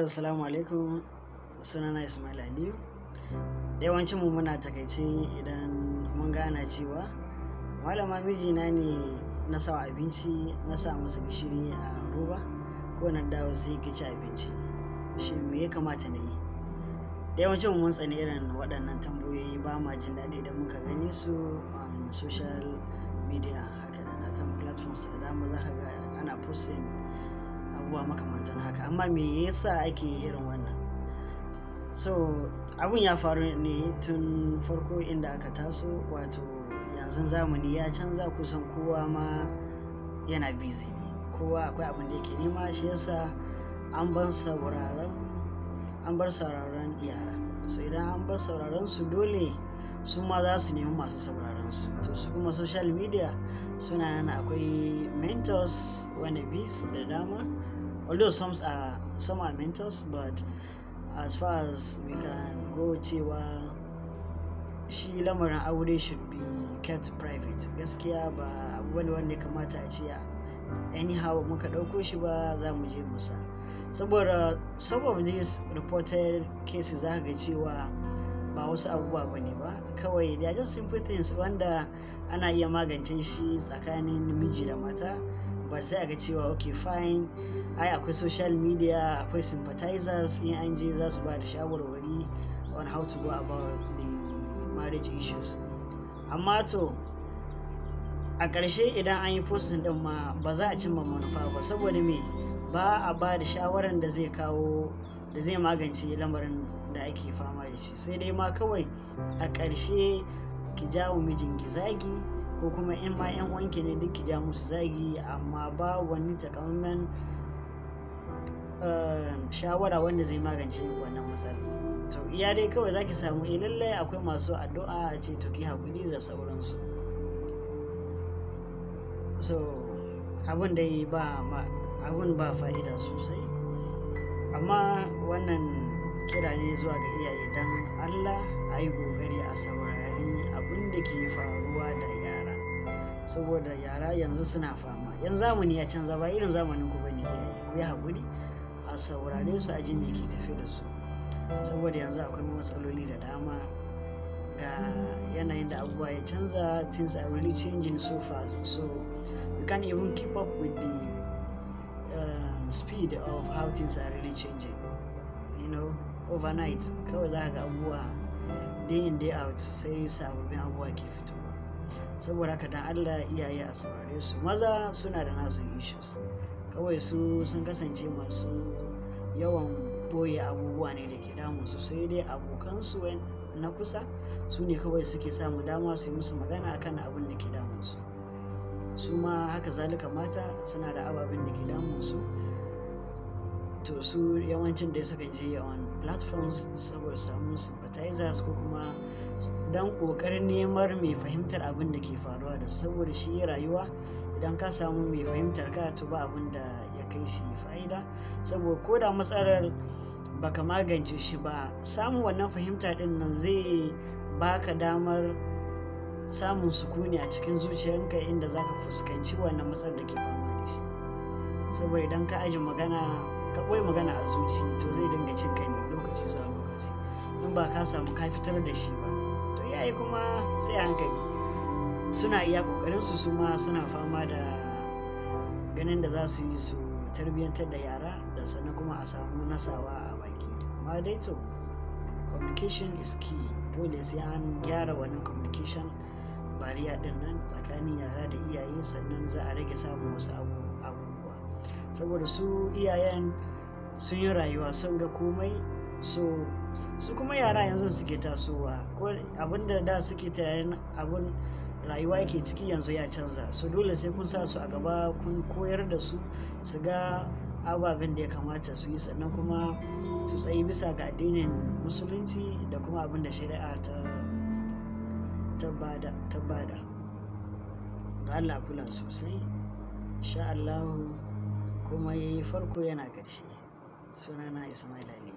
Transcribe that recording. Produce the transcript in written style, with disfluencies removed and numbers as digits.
assalamu alaikum, sunana Ismail Aliyu. Yawancin mu muna takaice idan mun gana cewa malama mijina ne na sa abinci na sa masa gishiri a roba ko na dawo sai ki ci abinci, shi me ya kamata na yi? Yawancin mu mun tsani irin waɗannan tambayoyi, ba ma jin daɗi idan muka gani su on social media haka da kan platforms da dama za ka ga ana posting abubuwa makamantan haka, amma me yasa ake irin wannan? So abun ya faru ne tun farko inda aka taso, wato yanzu zamani ya canza, kusan kowa ma yana busy ne, kowa akwai abin da yake nema, shi yasa an bar sauraron yara. So idan an bar sauraron su, dole su ma za su nemi masu sauraron su. To su kuma social media suna nan, akwai mentors wannabes da dama, although some are mentors, but as far as we can go cewa shi lamarin aure should be kept private, gaskiya ba abu ne wanda ya kamata a ce anyhow muka ɗauko shi ba za mu je musa, saboda some of these reported cases za ga cewa ba wasu abubuwa ba ne ba, kawai they are just simple things wanda ana iya magance shi tsakanin miji da mata, ba sai a ga cewa okay fine, ai akwai social media, akwai sympathizers, in an je za su ba da shawarwari on how to go about the marriage issues. Amma to a ƙarshe idan an yi posting din ma ba za a cimma manufa ba, saboda me ba a ba da shawaran da zai magance lamarin da ake fama da shi, sai dai ma kawai a ƙarshe ki jawo mijinki zagi, ko kuma in ma 'yan uwanki ne duk ki ja musu zagi, amma ba wani takamaiman shawara wanda zai magance wannan matsala. To iya dai kawai zaki samu lallai akwai masu addu'a a ce to ki haƙuri da sauransu. So abun dai ba fa'ida sosai, amma wannan kira ne zuwa ga iyaye, dan Allah a yi ƙoƙari a saurari abin da ke faruwa da yara, saboda yara yanzu suna fama, yan zamani ya canza, ba irin zamanin ku bane. Ku yi haƙuri a saurare su, a ji me ke tafi da su, saboda yanzu akwai matsaloli da dama, ga yanayin da abubuwa ya canza, things are really changing so fast, so you can't even keep up with the speed of how things are really changing, overnight kawai za ka ga abubuwa day in day out, sai sababbin abubuwa ke fitowa. Saboda haka dan Allah iyaye a saurare su. Maza suna da nasu issues, kawai su sun kasance masu yawan boye abubuwa ne da ke damun su, sai dai abokansu na kusa su ne kawai suke samu dama su yi musu magana akan abin da ke damun su. Su ma haka zalika mata suna da ababen da ke damun su, to su yawancin da suka je on platforms saboda samun sympathizers, ko kuma dan kokarin neman mai fahimtar abin da ke faruwa da su, saboda shi rayuwa idan ka samu mai fahimtar ka, to ba abin da ya kai shi fa'ida, saboda ko da matsalar baka magance shi ba, samun wannan fahimta din nan zai baka damar samun sukuni a cikin zuciyarka, inda zaka fuskanci wannan matsalar da ke fama da shi. Saboda idan ka aje magana, ka ɓoye magana a zuci, to zai dinga cin kai ne lokaci zuwa lokaci, in ba ka samu ka fitar da shi ba, to yayi kuma sai hankali. Suna iya kokarin su ma suna fama da ganin da za su yi su tarbiyyantar da yara, da sannan kuma a samu nasawa a baki. Amma dai to communication is key, dole sai an gyara wannan communication barrier din nan tsakanin yara da iyaye, sannan za a rage samun wasu abubuwa, saboda su iyayen sun yi rayuwa, sun ga komai, so su kuma yara yanzu suke tasowa, ko abinda da suke tunanin abun rayuwa yake ciki yanzu ya canza, so dole sai kun sa su a gaba, kun koyar da su su ga ababen da ya kamata su yi, sannan kuma su tsayi bisa ga addinin musulunci da kuma abin da shari'a ta bada. Da Allah kula sosai, insha Allah, kuma yayi farko yana ƙarshe. Sunana Ismail Aliyu.